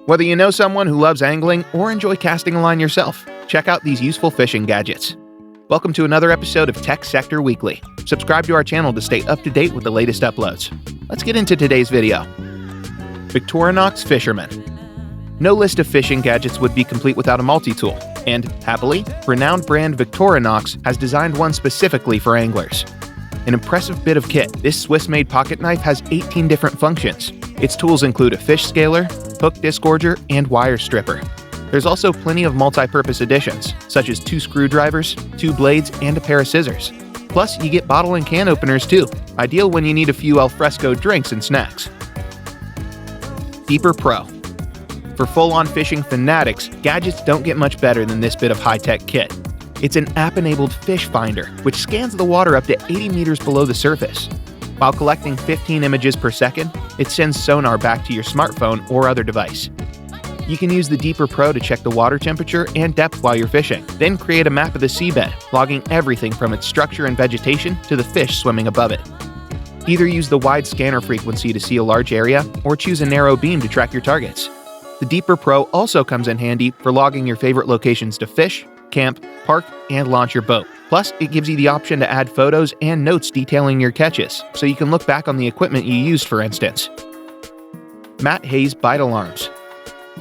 Whether you know someone who loves angling or enjoy casting a line yourself, check out these useful fishing gadgets. Welcome to another episode of Tech Sector Weekly. Subscribe to our channel to stay up to date with the latest uploads. Let's get into today's video. Victorinox Fisherman. No list of fishing gadgets would be complete without a multi-tool, and happily, renowned brand Victorinox has designed one specifically for anglers. An impressive bit of kit, this Swiss-made pocket knife has 18 different functions. Its tools include a fish scaler, hook disgorger, and wire stripper. There's also plenty of multi-purpose additions, such as 2 screwdrivers, 2 blades, and a pair of scissors. Plus, you get bottle and can openers too, ideal when you need a few alfresco drinks and snacks. Deeper Pro. For full-on fishing fanatics, gadgets don't get much better than this bit of high-tech kit. It's an app-enabled fish finder, which scans the water up to 80 meters below the surface. While collecting 15 images per second, it sends sonar back to your smartphone or other device. You can use the Deeper Pro to check the water temperature and depth while you're fishing, then create a map of the seabed, logging everything from its structure and vegetation to the fish swimming above it. Either use the wide scanner frequency to see a large area, or choose a narrow beam to track your targets. The Deeper Pro also comes in handy for logging your favorite locations to fish, camp, park, and launch your boat. Plus, it gives you the option to add photos and notes detailing your catches, so you can look back on the equipment you used, for instance. Matt Hayes Bite Alarms.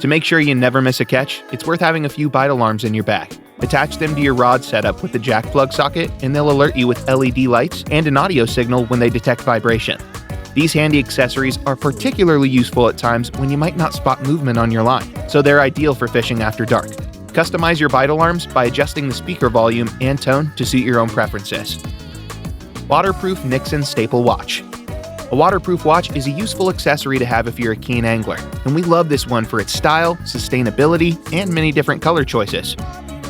To make sure you never miss a catch, it's worth having a few bite alarms in your bag. Attach them to your rod setup with the jack plug socket, and they'll alert you with LED lights and an audio signal when they detect vibration. These handy accessories are particularly useful at times when you might not spot movement on your line, so they're ideal for fishing after dark. Customize your bite alarms by adjusting the speaker volume and tone to suit your own preferences. Waterproof Nixon Staple Watch. A waterproof watch is a useful accessory to have if you're a keen angler, and we love this one for its style, sustainability, and many different color choices.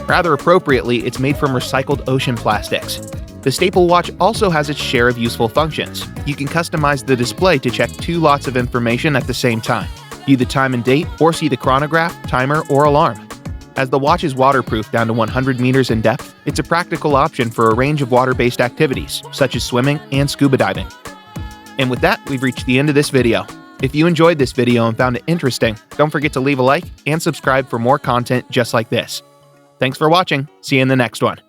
Rather appropriately, it's made from recycled ocean plastics. The Staple Watch also has its share of useful functions. You can customize the display to check 2 lots of information at the same time. View the time and date, or see the chronograph, timer, or alarm. As the watch is waterproof down to 100 meters in depth, it's a practical option for a range of water-based activities, such as swimming and scuba diving. And with that, we've reached the end of this video. If you enjoyed this video and found it interesting, don't forget to leave a like and subscribe for more content just like this. Thanks for watching. See you in the next one.